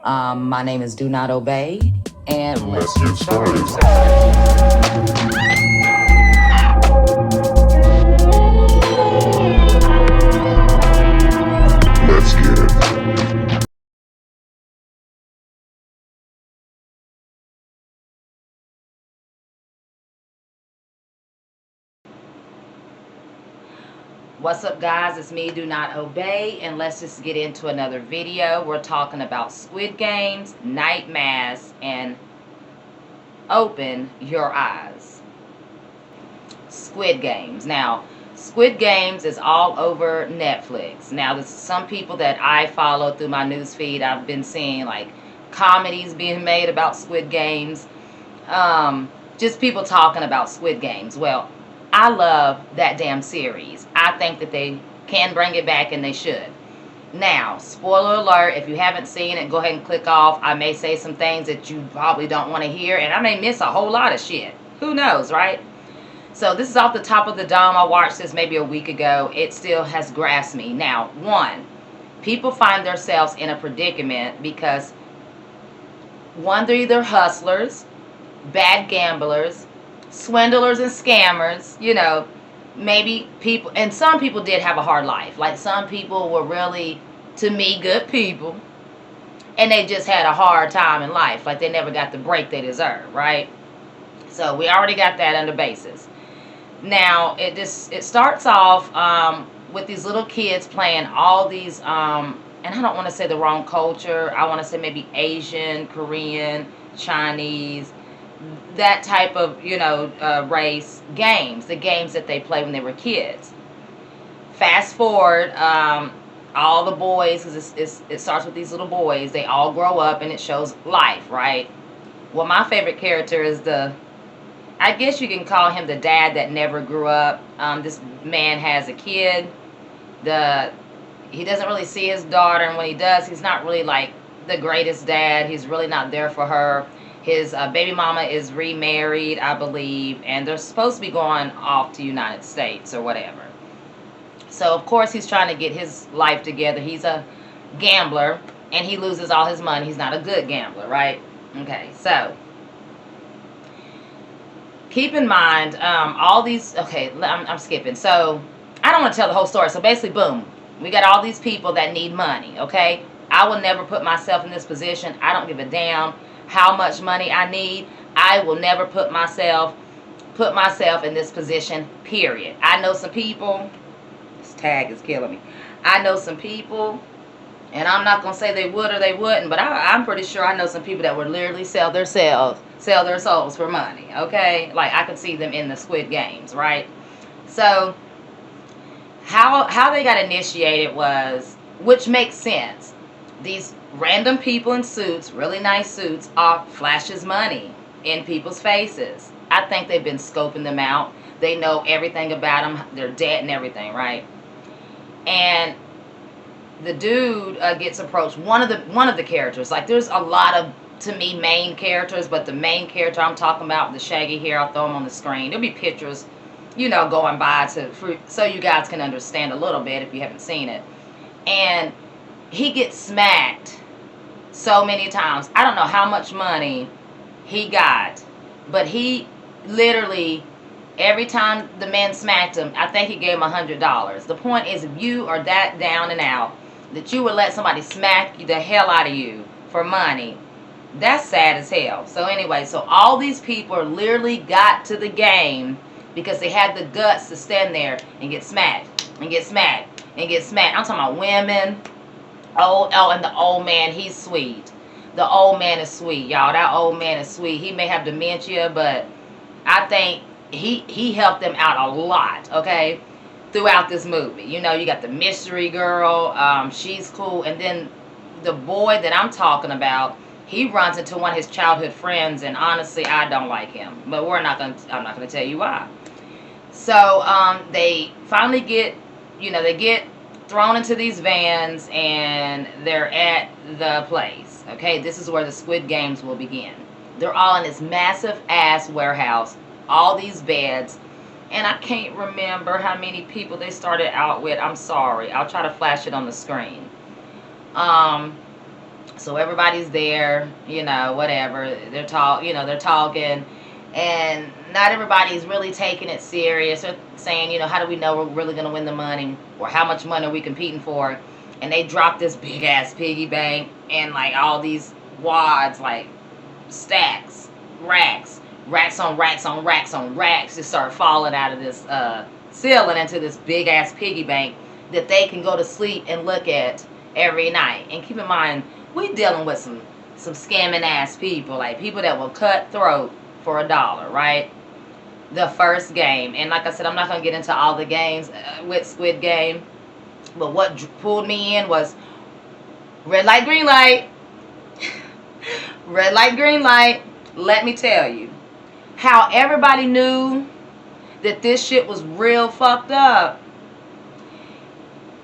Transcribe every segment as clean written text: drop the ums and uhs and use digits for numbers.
My name is Do Not Obey, and let's Let's get get started. started. Let's get it. What's up, guys? It's me, Do Not Obey, and let's just get into another video. We're talking about Squid Games, Night Mass, and Open Your Eyes. Squid Games. Now, Squid Games is all over Netflix. Now, there's some people that I follow through my news feed. I've been seeing like comedies being made about Squid Games. Just people talking about Squid Games. Well, I love that damn series. I think that they can bring it back, and they should. Now, spoiler alert, if you haven't seen it, go ahead and click off. I may say some things that you probably don't want to hear, and I may miss a whole lot of shit. Who knows, right? So this is off the top of the dome. I watched this maybe a week ago. It still has grasped me. Now, one, people find themselves in a predicament because, one, they're either hustlers, bad gamblers, swindlers and scammers, maybe people, and some people did have a hard life. Like some people were really, to me, good people, and they just had a hard time in life. Like they never got the break they deserve, right? So we already got that under basis. Now it starts off with these little kids playing all these and I don't want to say the wrong culture. I want to say maybe Asian, Korean, Chinese, that type of race games, the games that they play when they were kids. Fast forward, all the boys, because it starts with these little boys, they all grow up and it shows life, right? Well, my favorite character is I guess you can call him the dad that never grew up. This man has a kid. He doesn't really see his daughter, and when he does, he's not really like the greatest dad. He's really not there for her. His baby mama is remarried, I believe, and they're supposed to be going off to United States or whatever. So of course he's trying to get his life together. He's a gambler, and he loses all his money. He's not a good gambler, right? Okay, so keep in mind, all these, okay, I'm skipping. So I don't want to tell the whole story. So basically, boom, we got all these people that need money, okay? I will never put myself in this position. I don't give a damn how much money I need. I will never put myself in this position, period. I know some people, this tag is killing me. I know some people, and I'm not going to say they would or they wouldn't, but I'm pretty sure I know some people that would literally sell their souls for money, okay? Like, I could see them in the Squid Games, right? So, how they got initiated was, which makes sense. These random people in suits, really nice suits, flashes money in people's faces. I think they've been scoping them out. They know everything about them, their debt and everything, right? And the dude gets approached. One of the characters, like there's a lot of, to me, main characters, but the main character I'm talking about, the shaggy hair, I'll throw him on the screen. There'll be pictures, going by so you guys can understand a little bit if you haven't seen it. And he gets smacked so many times. I don't know how much money he got, but he literally, every time the man smacked him, I think he gave him $100. The point is, if you are that down and out that you would let somebody smack the hell out of you for money, that's sad as hell. So anyway, so all these people literally got to the game because they had the guts to stand there and get smacked and get smacked and get smacked. I'm talking about women. Oh, and the old man, he's sweet. The old man is sweet, y'all. That old man is sweet. He may have dementia, but I think he helped them out a lot, okay, throughout this movie. You got the mystery girl. She's cool. And then the boy that I'm talking about, he runs into one of his childhood friends, and honestly, I don't like him. But I'm not gonna tell you why. So they finally get, they get thrown into these vans, and they're at the place. Okay, this is where the Squid Games will begin. They're all in this massive ass warehouse, all these beds, and I can't remember how many people they started out with. I'm sorry. I'll try to flash it on the screen. So everybody's there, whatever. They're talking, and not everybody's really taking it serious or saying, how do we know we're really going to win the money, or how much money are we competing for? And they drop this big ass piggy bank and like all these wads, like stacks, racks on racks on racks on racks, just start falling out of this ceiling into this big ass piggy bank that they can go to sleep and look at every night. And keep in mind, we dealing with some scamming ass people, like people that will cut throat for $1, right? The first game, and like I said, I'm not gonna get into all the games with Squid Game, but what pulled me in was red light, green light. Red light, green light. Let me tell you how everybody knew that this shit was real fucked up.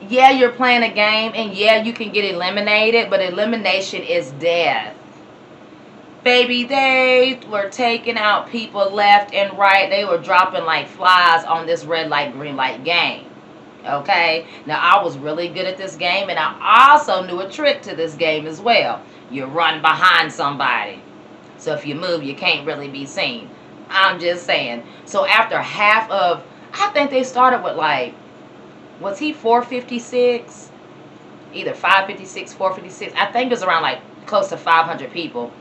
Yeah, you're playing a game, and yeah, you can get eliminated, but elimination is death. Baby, they were taking out people left and right. They were dropping like flies on this red light, green light game. Okay? Now, I was really good at this game, and I also knew a trick to this game as well. You run behind somebody. So if you move, you can't really be seen. I'm just saying. So after half of, I think they started with like, was he 456? Either 556, 456. I think it was around like close to 500 people.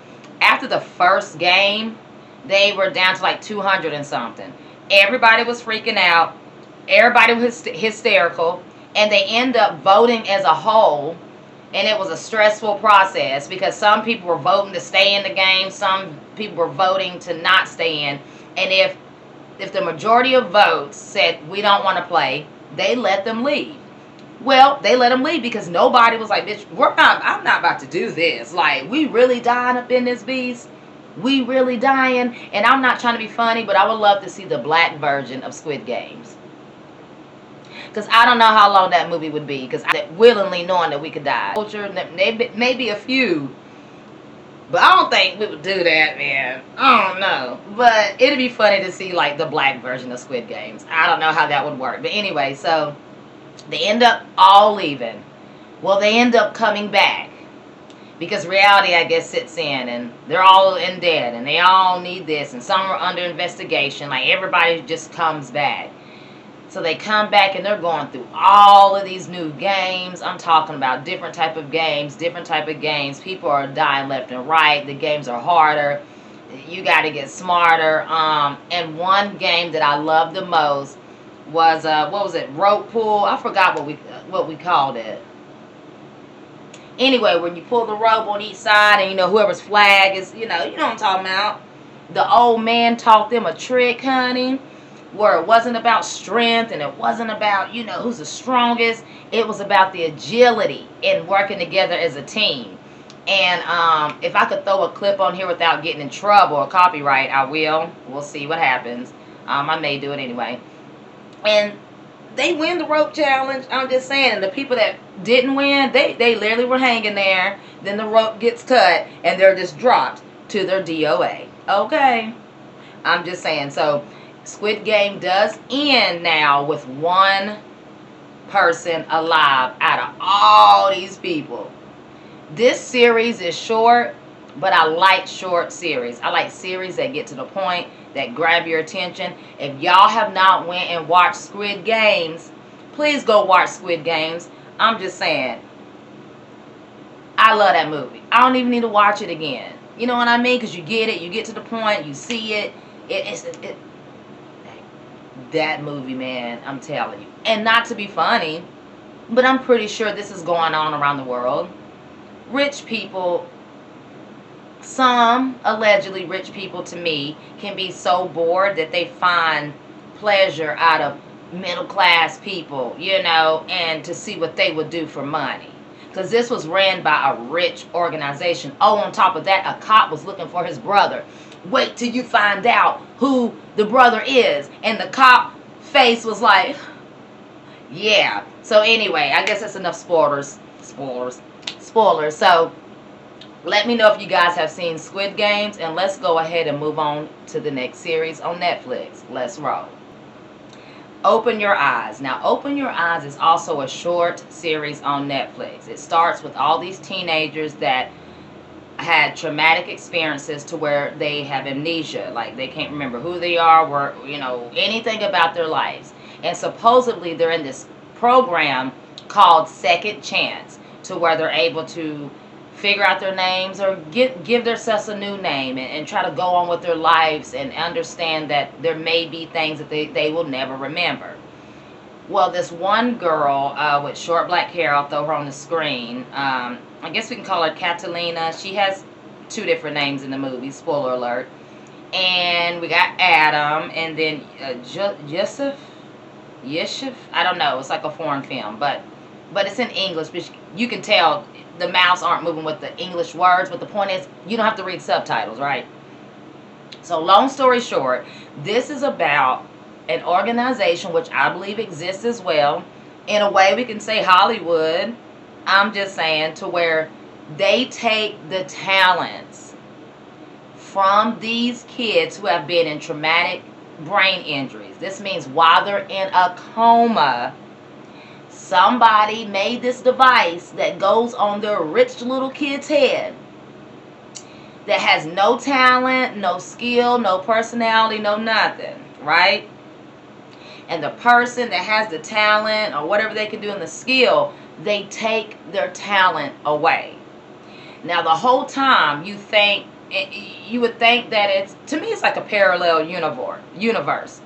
After the first game, they were down to like 200 and something. Everybody was freaking out. Everybody was hysterical. And they end up voting as a whole. And it was a stressful process because some people were voting to stay in the game. Some people were voting to not stay in. And if the majority of votes said we don't want to play, they let them leave. Well, they let them leave because nobody was like, bitch, I'm not about to do this. Like, we really dying up in this beast. We really dying. And I'm not trying to be funny, but I would love to see the black version of Squid Games. Because I don't know how long that movie would be. Because I willingly knowing that we could die. Culture, maybe a few. But I don't think we would do that, man. I don't know. But it'd be funny to see, like, the black version of Squid Games. I don't know how that would work. But anyway, so they end up all leaving. Well, they end up coming back. Because reality, I guess, sits in. And they're all in debt. And they all need this. And some are under investigation. Like, everybody just comes back. So they come back and they're going through all of these new games. I'm talking about different type of games. People are dying left and right. The games are harder. You got to get smarter. And one game that I loved the most was, what was it? Rope pull. I forgot what we called it. Anyway, when you pull the rope on each side and, whoever's flag is, you know what I'm talking about. The old man taught them a trick, honey, where it wasn't about strength and it wasn't about, who's the strongest. It was about the agility and working together as a team. And if I could throw a clip on here without getting in trouble or copyright, I will. We'll see what happens. I may do it anyway. And they win the rope challenge. I'm just saying. And the people that didn't win, they literally were hanging there. Then the rope gets cut and they're just dropped to their DOA. Okay. I'm just saying. So Squid Game does end now with one person alive out of all these people. This series is short, but I like short series. I like series that get to the point, that grab your attention. If y'all have not went and watched Squid Games, please go watch Squid Games. I'm just saying, I love that movie. I don't even need to watch it again. You know what I mean? Because you get it, you get to the point, you see it. That movie, man, I'm telling you. And not to be funny, but I'm pretty sure this is going on around the world. Rich people, some allegedly rich people to me, can be so bored that they find pleasure out of middle class people, and to see what they would do for money. Because this was ran by a rich organization. Oh, on top of that, a cop was looking for his brother. Wait till you find out who the brother is. And the cop face was like, yeah. So anyway, I guess that's enough spoilers. So let me know if you guys have seen Squid Games. And let's go ahead and move on to the next series on Netflix. Let's roll. Open Your Eyes. Now, Open Your Eyes is also a short series on Netflix. It starts with all these teenagers that had traumatic experiences to where they have amnesia, like they can't remember who they are, or anything about their lives. And supposedly they're in this program called Second Chance, to where they're able to figure out their names or give themselves a new name, and try to go on with their lives and understand that there may be things that they will never remember. Well, this one girl with short black hair, I'll throw her on the screen. I guess we can call her Catalina. She has two different names in the movie, spoiler alert. And we got Adam, and then Yusuf. I don't know. It's like a foreign film, but it's in English. But you can tell the mouths aren't moving with the English words. But the point is, you don't have to read subtitles, right? So, long story short, this is about an organization which I believe exists as well. In a way, we can say Hollywood. I'm just saying, to where they take the talents from these kids who have been in traumatic brain injuries. This means while they're in a coma, somebody made this device that goes on their rich little kid's head that has no talent, no skill, no personality, no nothing, right? And the person that has the talent or whatever they can do in the skill, they take their talent away. Now, the whole time you would think that it's like a parallel universe.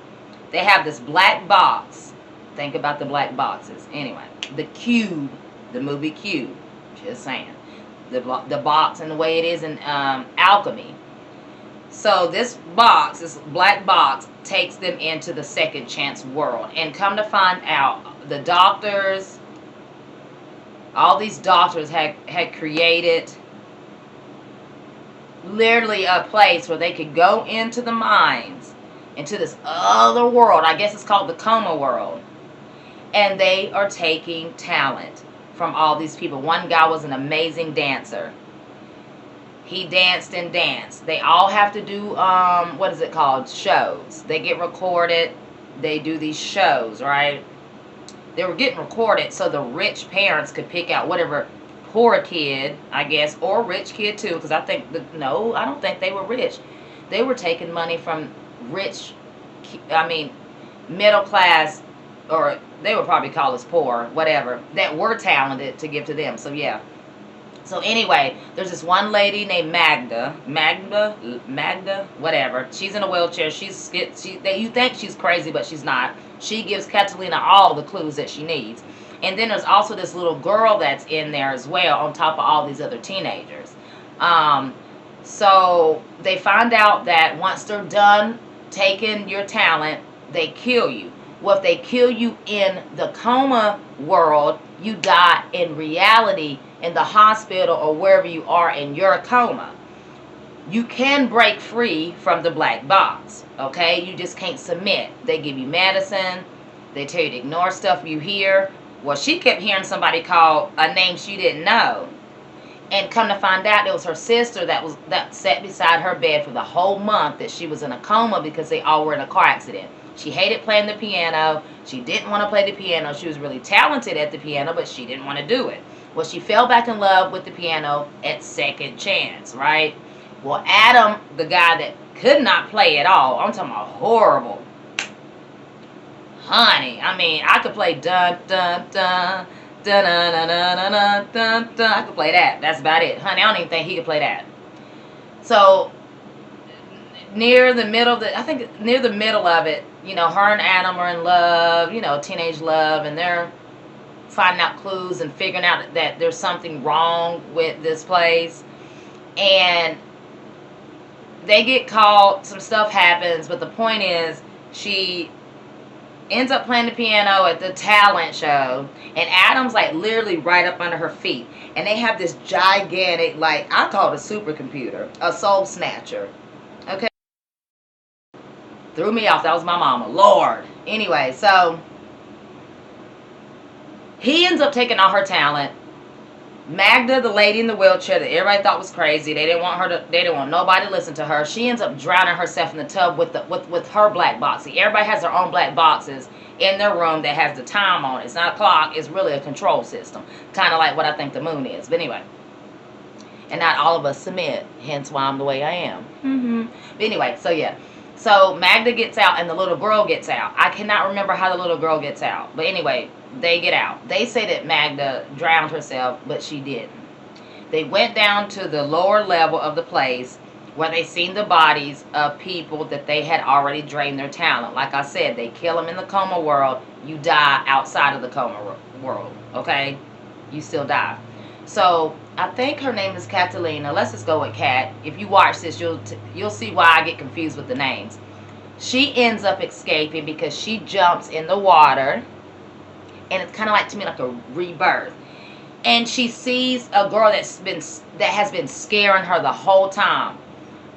They have this black box. Think about the black boxes. Anyway, the Cube, the movie Cube. Just saying. The box and the way it is in Alchemy. So this black box, takes them into the Second Chance world. And come to find out, the doctors, all these doctors had created literally a place where they could go into the minds, into this other world. I guess it's called the coma world. And they are taking talent from all these people. One guy was an amazing dancer. He danced and danced. They all have to do, what is it called? Shows. They get recorded. They do these shows, right? They were getting recorded so the rich parents could pick out whatever poor kid, I guess, or rich kid too, because I don't think they were rich. They were taking money from middle class, or they would probably call us poor, whatever, that were talented to give to them. So, yeah. So anyway, there's this one lady named Magda, whatever. She's in a wheelchair. You think she's crazy, but she's not. She gives Catalina all the clues that she needs. And then there's also this little girl that's in there as well, on top of all these other teenagers. So they find out that once they're done taking your talent, they kill you. Well, if they kill you in the coma world, you die in reality in the hospital or wherever you are in your coma. You can break free from the black box, okay? You just can't submit. They give you medicine. They tell you to ignore stuff you hear. Well, she kept hearing somebody call a name she didn't know. And come to find out, it was her sister that sat beside her bed for the whole month that she was in a coma, because they all were in a car accident. She hated playing the piano. She didn't want to play the piano. She was really talented at the piano, but she didn't want to do it. Well, she fell back in love with the piano at Second Chance, right? Well, Adam, the guy that could not play at all, I'm talking about horrible. Honey, I could play dun dun dun dun dun dun dun dun dun dun. I could play that. That's about it. Honey, I don't even think he could play that. So near the middle of it, her and Adam are in love, teenage love, and they're finding out clues and figuring out that there's something wrong with this place. And they get caught, some stuff happens, but the point is, she ends up playing the piano at the talent show, and Adam's literally right up under her feet. And they have this gigantic, I call it a supercomputer, a soul snatcher. Okay? Threw me off. That was my mama. Lord. Anyway, so he ends up taking all her talent, Magda, the lady in the wheelchair that everybody thought was crazy, they didn't want her to. They didn't want nobody to listen to her. She ends up drowning herself in the tub with her black box. See, everybody has their own black boxes in their room that has the time on it. It's not a clock. It's really a control system, kind of like what I think the moon is. But anyway, and not all of us submit. Hence why I'm the way I am. But anyway, so yeah. So Magda gets out and the little girl gets out. I cannot remember how the little girl gets out. But anyway, they get out. They say that Magda drowned herself, but she didn't. They went down to the lower level of the place where they seen the bodies of people that they had already drained their talent. Like I said, they kill them in the coma world. You die outside of the coma world, okay? You still die. So I think her name is Catalina. Let's just go with Kat. If you watch this, you'll see why I get confused with the names. She ends up escaping because she jumps in the water, and it's kind of like, to me, like a rebirth. And she sees a girl that has been scaring her the whole time.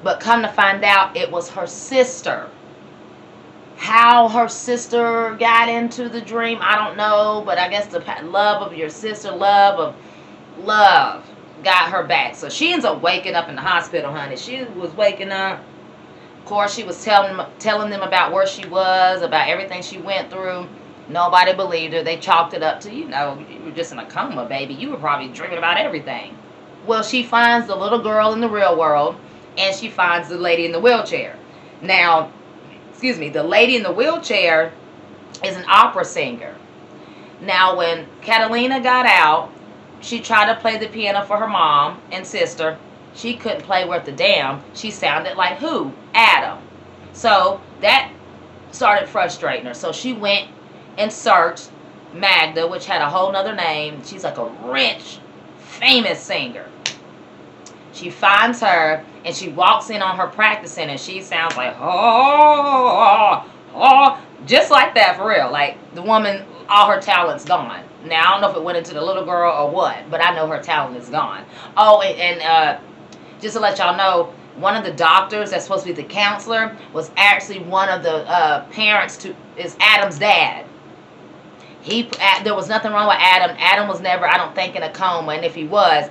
But come to find out, it was her sister. How her sister got into the dream, I don't know. But I guess the love of your sister, love got her back. So she ends up waking up in the hospital, honey. She was waking up. Of course, she was telling them about where she was, about everything she went through. Nobody believed her. They chalked it up to, you were just in a coma, baby. You were probably dreaming about everything. Well, she finds the little girl in the real world, and she finds the lady in the wheelchair. Now, the lady in the wheelchair is an opera singer. Now, when Catalina got out, she tried to play the piano for her mom and sister. She couldn't play worth a damn. She sounded like who? Adam. So that started frustrating her. So she went and searched Magda, which had a whole nother name. She's like a rich, famous singer. She finds her and she walks in on her practicing, and she sounds like just like that, for real. Like the woman, all her talent's gone. Now I don't know if it went into the little girl or what, but I know her talent is gone. Oh, and just to let y'all know, one of the doctors that's supposed to be the counselor was actually one of the parents is Adam's dad. There was nothing wrong with Adam. Adam was never, I don't think, in a coma, and if he was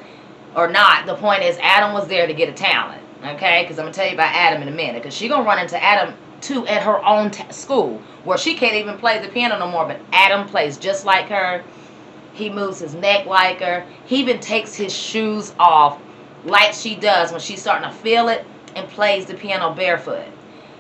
or not, the point is Adam was there to get a talent, okay? Because I'm going to tell you about Adam in a minute, because she's going to run into Adam, too, at her own school, where she can't even play the piano no more, but Adam plays just like her. He moves his neck like her. He even takes his shoes off like she does when she's starting to feel it, and plays the piano barefoot.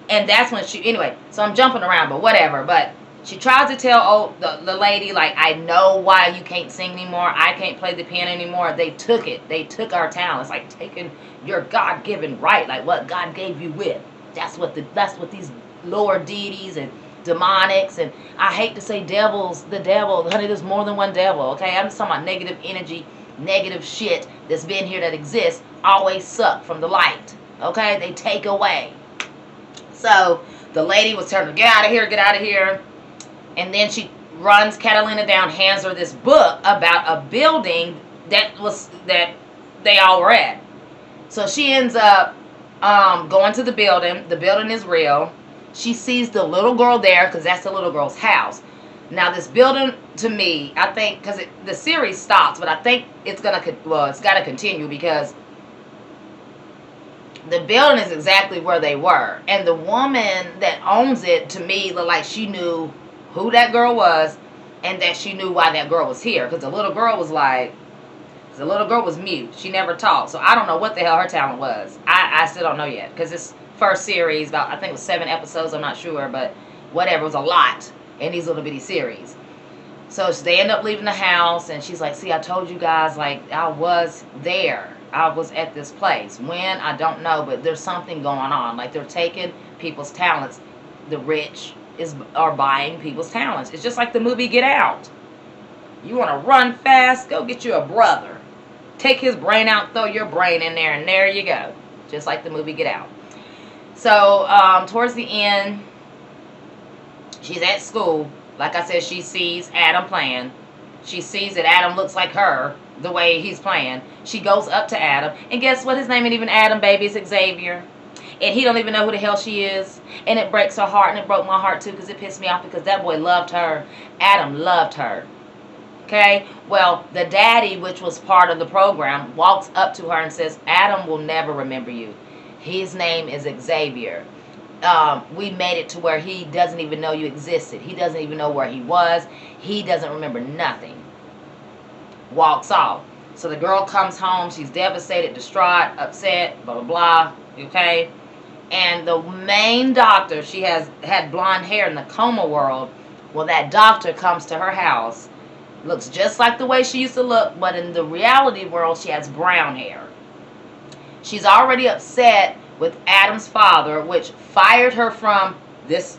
And that's when anyway, so I'm jumping around, but whatever, but she tries to tell the lady, like, I know why you can't sing anymore. I can't play the piano anymore. They took it. They took our talents, like taking your God-given right, like what God gave you with. That's what these lower deities and demonics, and I hate to say devils, the devil, honey, there's more than one devil, okay? I'm just talking about negative energy, negative shit that's been here that exists, always suck from the light, okay? They take away. So the lady was telling her, get out of here, get out of here. And then she runs Catalina down, hands her this book about a building that they all were at. So she ends up going to the building. The building is real. She sees the little girl there because that's the little girl's house. Now this building, to me, I think, because the series stops, but I think it's got to continue, because the building is exactly where they were. And the woman that owns it, to me, looked like she knew who that girl was, and that she knew why that girl was here. Because the little girl was mute. She never talked. So I don't know what the hell her talent was. I still don't know yet. Because this first series, about, I think it was 7 episodes, I'm not sure. But whatever, it was a lot in these little bitty series. So they end up leaving the house, and she's like, see, I told you guys, like, I was there. I was at this place. When? I don't know. But there's something going on. Like, they're taking people's talents. The rich are buying people's talents. It's just like the movie Get Out. You want to run fast? Go get you a brother. Take his brain out, throw your brain in there, and there you go. Just like the movie Get Out. So, towards the end, she's at school. Like I said, she sees Adam playing. She sees that Adam looks like her, the way he's playing. She goes up to Adam, and guess what? His name ain't even Adam, baby. It's Xavier. And he don't even know who the hell she is. And it breaks her heart, and it broke my heart too, because it pissed me off, because that boy loved her. Adam loved her. Okay, well, the daddy, which was part of the program, walks up to her and says, Adam will never remember you. His name is Xavier. We made it to where he doesn't even know you existed. He doesn't even know where he was. He doesn't remember nothing. Walks off. So the girl comes home. She's devastated, distraught, upset, blah, blah, blah. Okay? And the main doctor, she has had blonde hair in the coma world. Well, that doctor comes to her house, looks just like the way she used to look, but in the reality world, she has brown hair. She's already upset with Adam's father, which fired her from this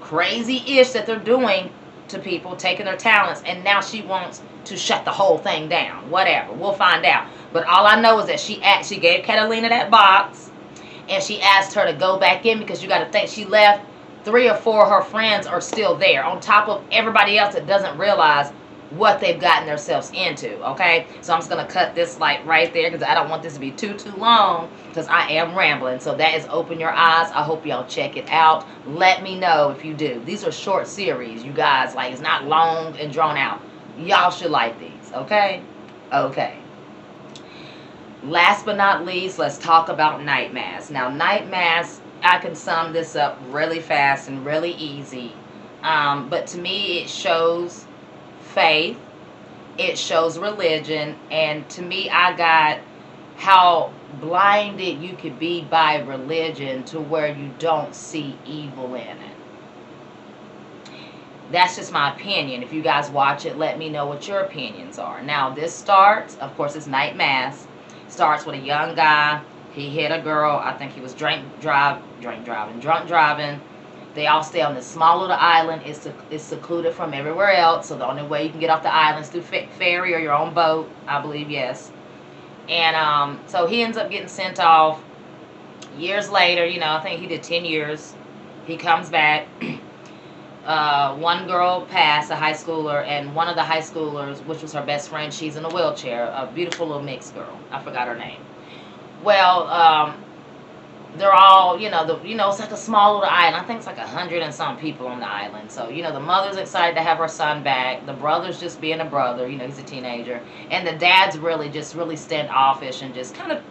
crazy ish that they're doing to people, taking their talents, and now she wants to shut the whole thing down. Whatever, we'll find out. But all I know is that she gave Catalina that box, and she asked her to go back in, because you got to think, she left 3 or 4 of her friends are still there, on top of everybody else that doesn't realize what they've gotten themselves into. Okay, so I'm just gonna cut this like right there, because I don't want this to be too long, because I am rambling. So that is Open Your Eyes. I hope y'all check it out. Let me know if you do. These are short series, you guys. Like, it's not long and drawn out. Y'all should like these. Okay. Last but not least, let's talk about Night Mass. Now, Night Mass, I can sum this up really fast and really easy, but to me it shows faith, it shows religion, and to me, I got how blinded you could be by religion to where you don't see evil in it. That's just my opinion. If you guys watch it, let me know what your opinions are. Now, this starts, of course, it's Night Mass. Starts with a young guy. He hit a girl. I think he was drunk driving. They all stay on this small little island. It's secluded from everywhere else. So the only way you can get off the island is through ferry or your own boat, I believe, yes. And so he ends up getting sent off. Years later, I think he did 10 years. He comes back. One girl passed, a high schooler, and one of the high schoolers, which was her best friend, she's in a wheelchair. A beautiful little mixed girl. I forgot her name. Well, they're all, it's like a small little island. I think it's like 100 and some people on the island. So, the mother's excited to have her son back. The brother's just being a brother. He's a teenager. And the dad's really standoffish and just kind of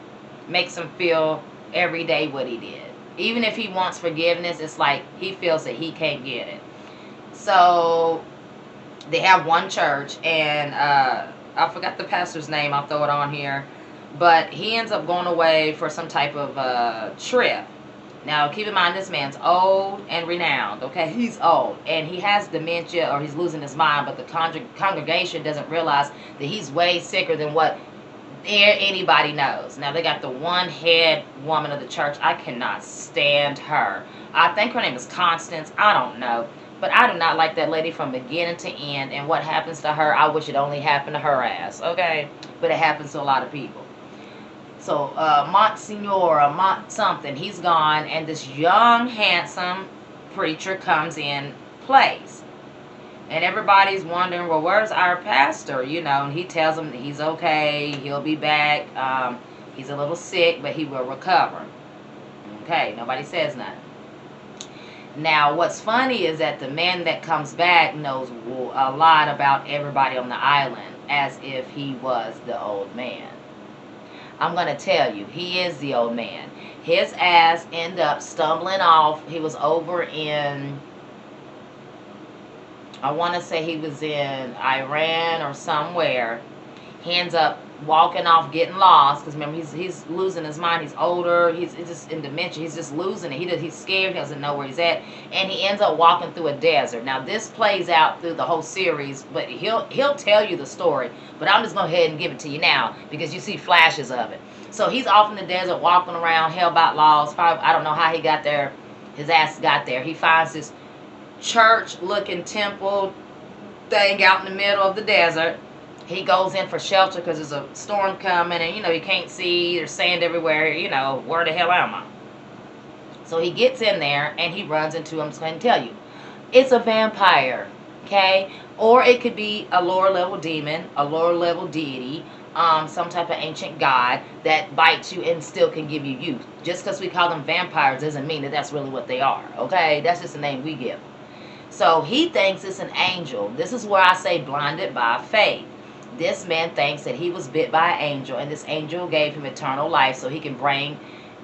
makes him feel every day what he did. Even if he wants forgiveness, it's like he feels that he can't get it. So, they have one church, and I forgot the pastor's name. I'll throw it on here. But he ends up going away for some type of trip. Now, keep in mind, this man's old and renowned, okay? He's old, and he has dementia, or he's losing his mind, but the congregation doesn't realize that he's way sicker than what anybody knows. Now, they got the one head woman of the church. I cannot stand her. I think her name is Constance. I don't know. But I do not like that lady from beginning to end, and what happens to her, I wish it only happened to her ass, okay? But it happens to a lot of people. So, Monsignor, something, he's gone, and this young, handsome preacher comes in place. And everybody's wondering, well, where's our pastor? And he tells them that he's okay, he'll be back. He's a little sick, but he will recover. Okay, nobody says nothing. Now, what's funny is that the man that comes back knows a lot about everybody on the island, as if he was the old man. I'm going to tell you, he is the old man. His ass ended up stumbling off. He was over in, I want to say he was in Iran or somewhere. He ends up walking off, getting lost, because remember, he's losing his mind. He's older. He's just in dementia. He's just losing it. He's scared. He doesn't know where he's at, and he ends up walking through a desert. Now, this plays out through the whole series, but he'll tell you the story. But I'm just going to go ahead and give it to you now, because you see flashes of it. So he's off in the desert, walking around, hell about lost. Probably, I don't know how he got there. His ass got there. He finds this church-looking temple thing out in the middle of the desert. He goes in for shelter because there's a storm coming, and you can't see, there's sand everywhere. Where the hell am I? So he gets in there and he runs into, I'm just going to tell you, it's a vampire, okay? Or it could be a lower level demon, a lower level deity, some type of ancient god that bites you and still can give you youth. Just because we call them vampires doesn't mean that that's really what they are, okay? That's just the name we give. So he thinks it's an angel. This is where I say blinded by faith. This man thinks that he was bit by an angel, and this angel gave him eternal life so he can bring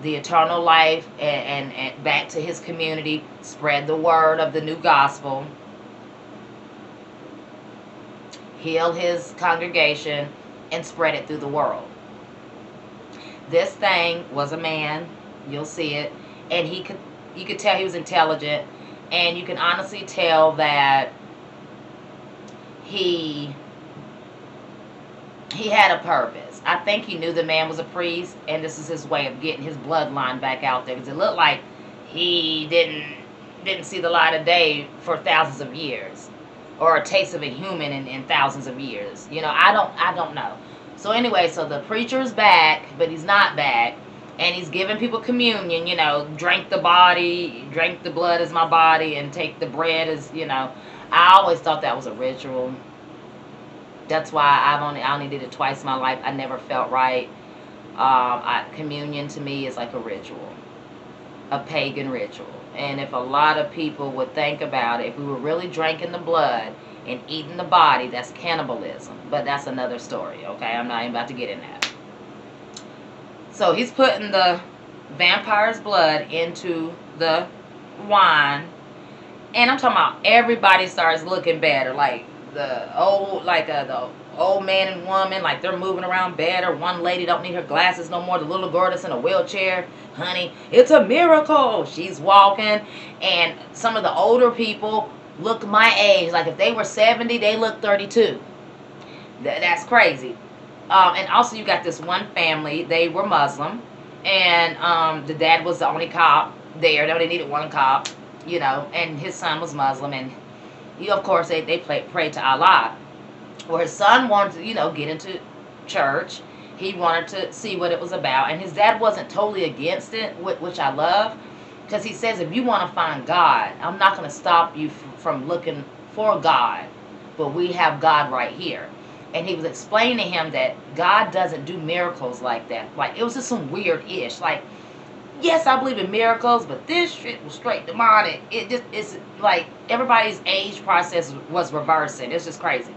the eternal life and back to his community, spread the word of the new gospel, heal his congregation, and spread it through the world. This thing was a man. You'll see it. And you could tell he was intelligent, and you can honestly tell that he had a purpose. I think he knew the man was a priest, and this is his way of getting his bloodline back out there, because it looked like he didn't see the light of day for thousands of years, or a taste of a human in thousands of years. I don't know. So anyway, so the preacher's back, but he's not back, and he's giving people communion. Drink the body, drink the blood as my body, and take the bread as. I always thought that was a ritual. That's why I only did it twice in my life. I never felt right. Communion to me is like a ritual, a pagan ritual. And if a lot of people would think about it, if we were really drinking the blood and eating the body, that's cannibalism. But that's another story, okay? I'm not even about to get in that. So he's putting the vampire's blood into the wine, and I'm talking about everybody starts looking better, like the old man and woman, like they're moving around better. One lady don't need her glasses no more. The little girl that's in a wheelchair, honey, it's a miracle. She's walking. And some of the older people look my age. Like if they were 70, they look 32. That's crazy. And also you got this one family. They were Muslim, and the dad was the only cop there. They only needed one cop, and his son was Muslim, and of course, they prayed to Allah. Well, his son wanted to, get into church. He wanted to see what it was about. And his dad wasn't totally against it, which I love. Because he says, if you want to find God, I'm not going to stop you from looking for God. But we have God right here. And he was explaining to him that God doesn't do miracles like that. Like, it was just some weird-ish. Like, yes, I believe in miracles, but this shit was straight demonic. It's like everybody's age process was reversing. It's just crazy.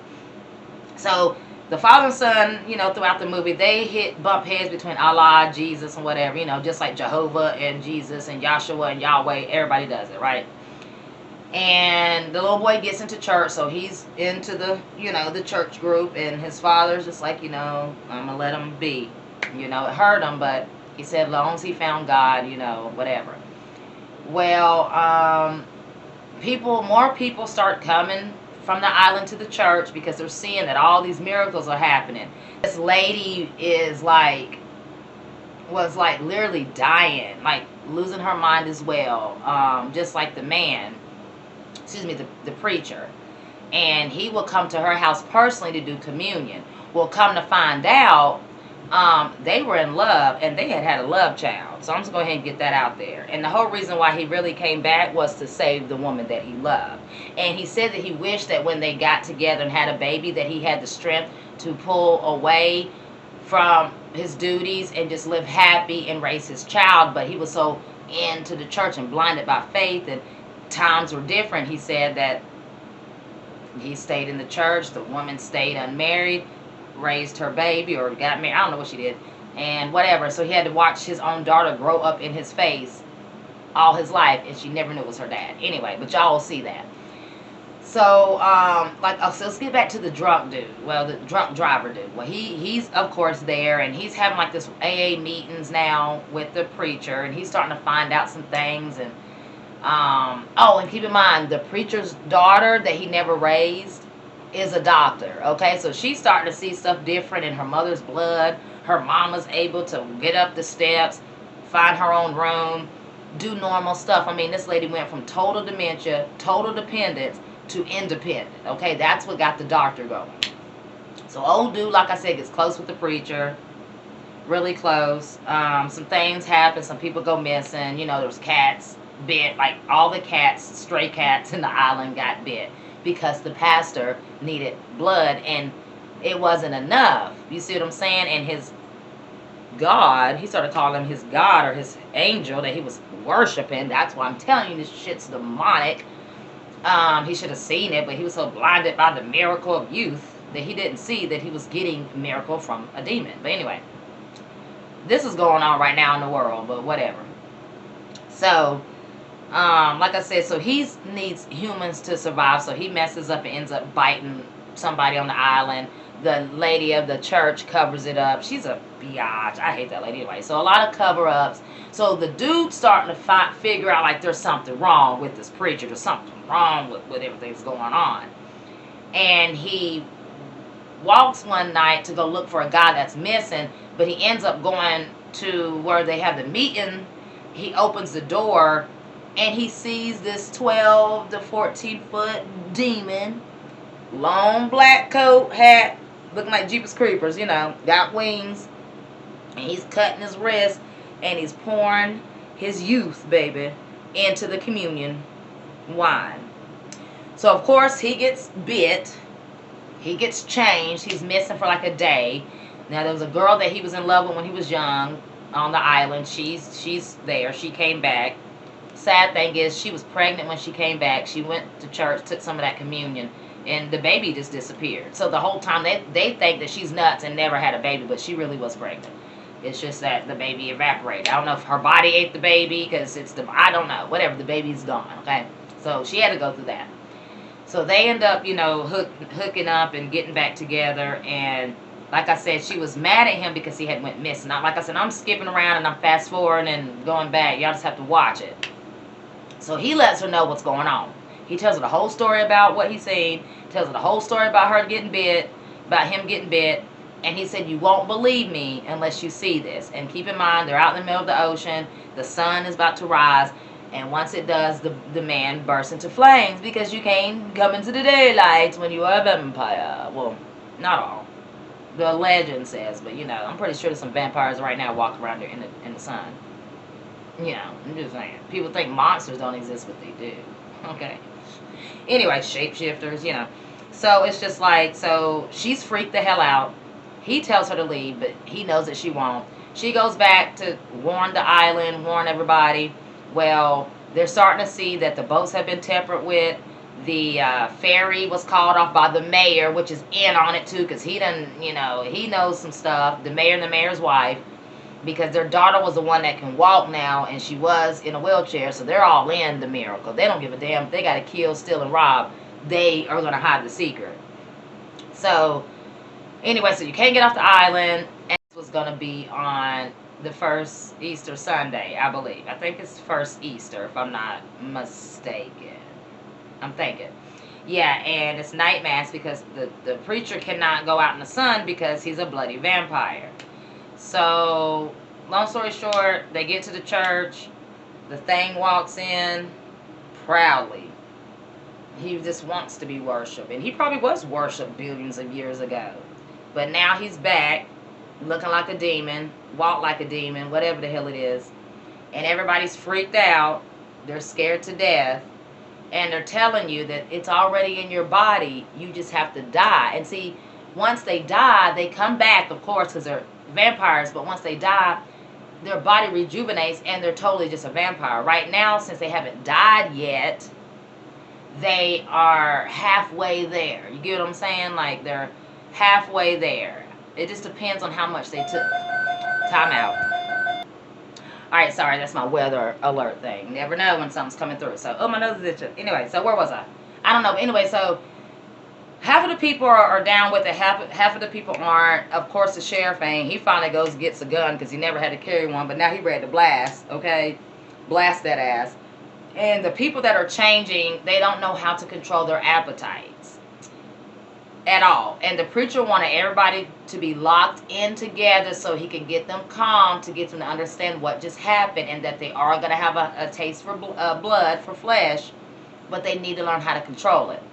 So the father and son, throughout the movie, they bump heads between Allah, Jesus, and whatever, just like Jehovah and Jesus and Yahshua and Yahweh. Everybody does it, right? And the little boy gets into church, so he's into the, the church group, and his father's just like, I'm going to let him be. It hurt him, but he said, as long as he found God, whatever. Well, more people start coming from the island to the church because they're seeing that all these miracles are happening. This lady was literally dying, like losing her mind as well, just like the man, the preacher. And he will come to her house personally to do communion. Well, come to find out, they were in love, and they had a love child. So I'm just going to go ahead and get that out there. And the whole reason why he really came back was to save the woman that he loved. And he said that he wished that when they got together and had a baby, that he had the strength to pull away from his duties and just live happy and raise his child. But he was so into the church and blinded by faith, and times were different. He said that he stayed in the church, the woman stayed unmarried, raised her baby or got married. I don't know what she did, and whatever. So he had to watch his own daughter grow up in his face all his life, and she never knew it was her dad. Anyway, but y'all will see that. So, so let's get back to the drunk dude. Well, the drunk driver dude. Well, he's of course there, and he's having like this AA meetings now with the preacher, and he's starting to find out some things. And and keep in mind, the preacher's daughter that he never raised is a doctor, okay? So she's starting to see stuff different in her mother's blood. Her mama's able to get up the steps, find her own room, do normal stuff. I mean, this lady went from total dementia, total dependence, to independent, okay? That's what got the doctor going. So old dude, like I said, gets close with the preacher, really close. Some things happen. Some people go missing. There's cats bit, like all the cats, stray cats in the island got bit, because the pastor needed blood and it wasn't enough. You see what I'm saying? And his God, he started calling him his God or his angel that he was worshiping. That's why I'm telling you, this shit's demonic. He should have seen it, but he was so blinded by the miracle of youth that he didn't see that he was getting a miracle from a demon. But anyway, this is going on right now in the world, but whatever. So, like I said, so he needs humans to survive, so he messes up and ends up biting somebody on the island. The lady of the church covers it up. She's a biatch. I hate that lady anyway. So a lot of cover-ups. So the dude's starting to figure out like there's something wrong with this preacher. There's something wrong with everything's going on. And he walks one night to go look for a guy that's missing, but he ends up going to where they have the meeting. He opens the door and he sees this 12 to 14 foot demon, long black coat, hat, looking like Jeepers Creepers, you know, got wings, and he's cutting his wrist and he's pouring his youth, baby, into the communion wine. So of course he gets bit. He gets changed. He's missing for like a day. Now there was a girl that he was in love with when he was young on the island. She's there. She came back. Sad thing is she was pregnant when she came back. She went to church, took some of that communion, and the baby just disappeared. So the whole time they think that she's nuts and never had a baby, but she really was pregnant. It's just that the baby evaporated. I don't know if her body ate the baby because I don't know. Whatever, the baby's gone, okay? So she had to go through that. So they end up, you know, hooking up and getting back together. And like I said, she was mad at him because he had went missing. Like I said, I'm skipping around and I'm fast forwarding and going back. Y'all just have to watch it. So he lets her know what's going on. He tells her the whole story about what he's seen. Tells her the whole story about her getting bit, about him getting bit. And he said, you won't believe me unless you see this. And keep in mind, they're out in the middle of the ocean. The sun is about to rise. And once it does, the man bursts into flames because you can't come into the daylight when you are a vampire. Well, not all. The legend says, but you know, I'm pretty sure there's some vampires right now walking around there in the sun. You know, I'm just saying. People think monsters don't exist, but they do. Okay. Anyway, shapeshifters, you know. So it's just like, so she's freaked the hell out. He tells her to leave, but he knows that she won't. She goes back to warn the island, warn everybody. Well, they're starting to see that the boats have been tampered with. The ferry was called off by the mayor, which is in on it too, because he doesn't, you know, he knows some stuff. The mayor and the mayor's wife, because their daughter was the one that can walk now, and she was in a wheelchair, so they're all in the miracle. They don't give a damn. If they got to kill, steal, and rob, they are going to hide the secret. So, anyway, so you can't get off the island, and this was going to be on the first Easter Sunday, I believe. I think it's first Easter, if I'm not mistaken. I'm thinking. Yeah, and it's night mass because the preacher cannot go out in the sun because he's a bloody vampire. So, long story short, they get to the church. The thing walks in proudly. He just wants to be worshipped. And he probably was worshipped billions of years ago. But now he's back, looking like a demon, walk like a demon, whatever the hell it is. And everybody's freaked out. They're scared to death. And they're telling you that it's already in your body. You just have to die. And see, once they die, they come back, of course, because they're vampires. But once they die, their body rejuvenates and they're totally just a vampire. Right now, since they haven't died yet, they are halfway there. You get what I'm saying? Like, they're halfway there. It just depends on how much they took. Time out. Alright, sorry, that's my weather alert thing. Never know when something's coming through. So, oh, my nose is itching. Anyway, so where was I? I don't know. But anyway, so half of the people are down with it. Half of the people aren't. Of course, the sheriff ain't. He finally goes and gets a gun because he never had to carry one. But now he ready to blast, okay? Blast that ass. And the people that are changing, they don't know how to control their appetites at all. And the preacher wanted everybody to be locked in together so he can get them calm, to get them to understand what just happened and that they are going to have a taste for blood, for flesh, but they need to learn how to control it.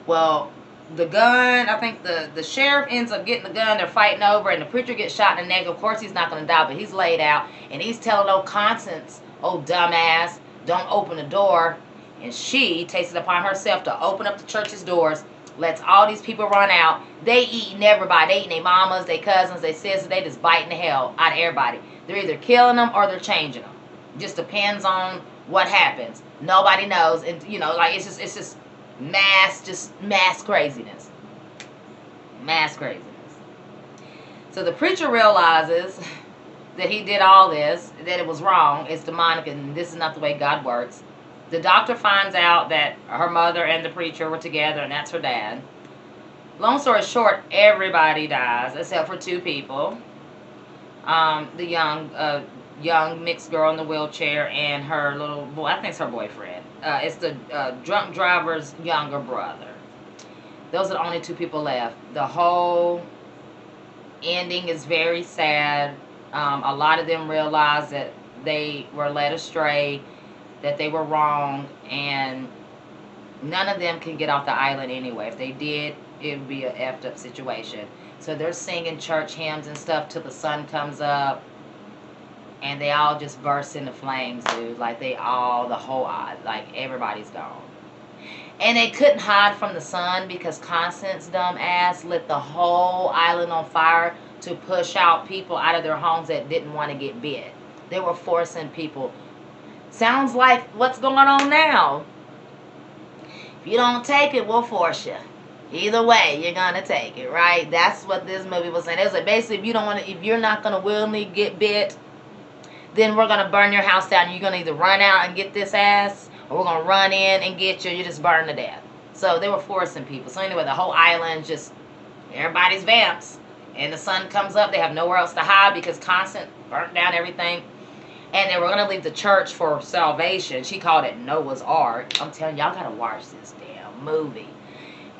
Well, the gun, I think the sheriff ends up getting the gun. They're fighting over, and the preacher gets shot in the neck. Of course, he's not going to die, but he's laid out, and he's telling old Constance, oh, dumbass, don't open the door. And she takes it upon herself to open up the church's doors, lets all these people run out. They eating everybody. They eating their mamas, their cousins, their sisters. They just biting the hell out of everybody. They're either killing them or they're changing them. Just depends on what happens. Nobody knows, and like it's just mass craziness, mass craziness. So the preacher realizes that he did all this, that it was wrong, it's demonic, and this is not the way God works. The doctor finds out that her mother and the preacher were together, and that's her dad. Long story short, everybody dies except for two people. The young mixed girl in the wheelchair and her little boy. I think it's her boyfriend. It's the drunk driver's younger brother. Those are the only two people left. The whole ending is very sad. A lot of them realize that they were led astray, that they were wrong, and none of them can get off the island anyway. If they did, it would be a effed up situation. So they're singing church hymns and stuff till the sun comes up, and they all just burst into flames, dude. Like the whole like everybody's gone. And they couldn't hide from the sun because Constance's dumb ass lit the whole island on fire to push out people out of their homes that didn't want to get bit. They were forcing people. Sounds like what's going on now. If you don't take it, we'll force you. Either way, you're gonna take it, right? That's what this movie was saying. It was like basically, if you're not gonna willingly get bit, then we're gonna burn your house down. You're gonna either run out and get this ass, or we're gonna run in and get you. You just burn to death. So they were forcing people. So anyway, the whole island just everybody's vamps, and the sun comes up. They have nowhere else to hide because Constant burnt down everything. And they were going to leave the church for salvation. She called it Noah's Ark. I'm telling y'all got to watch this damn movie.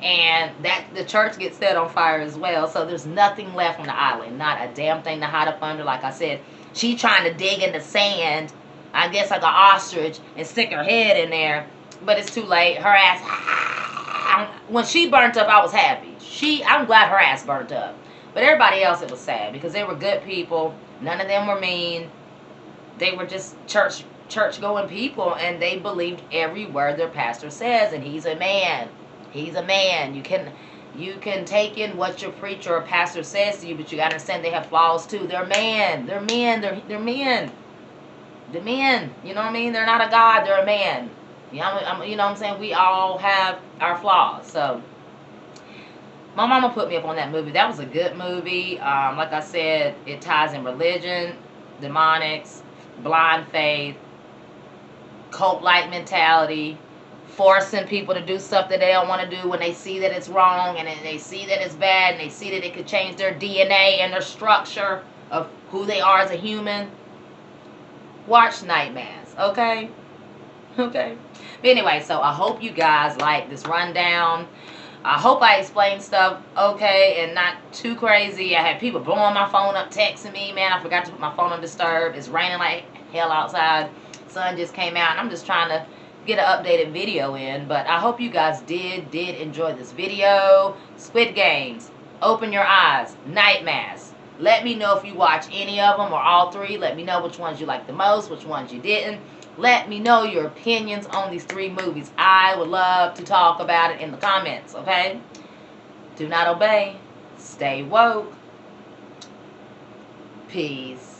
And the church gets set on fire as well. So there's nothing left on the island. Not a damn thing to hide up under. Like I said, she trying to dig in the sand, I guess like an ostrich, and stick her head in there. But it's too late. Her ass, when she burnt up, I was happy. I'm glad her ass burnt up. But everybody else, it was sad because they were good people. None of them were mean. They were just church going people, and they believed every word their pastor says. And he's a man. He's a man. You can take in what your preacher or pastor says to you, but you gotta understand they have flaws too. They're men. They're men. They're men. They're men. You know what I mean? They're not a god. They're a man. You know what I'm saying? We all have our flaws. So my mama put me up on that movie. That was a good movie. Like I said, it ties in religion, demonics, blind faith, cult-like mentality, forcing people to do stuff that they don't want to do when they see that it's wrong, and they see that it's bad, and they see that it could change their DNA and their structure of who they are as a human. Watch Nightmares, okay? Okay. But anyway, so I hope you guys like this rundown. I hope I explained stuff okay and not too crazy. I had people blowing my phone up, texting me. Man, I forgot to put my phone on disturb. It's raining like hell outside. Sun just came out, and I'm just trying to get an updated video in. But I hope you guys did enjoy this video. Squid Games, Open Your Eyes, Nightmares. Let me know if you watch any of them or all three. Let me know which ones you liked the most, which ones you didn't. Let me know your opinions on these three movies. I would love to talk about it in the comments, okay? Do not obey. Stay woke. Peace.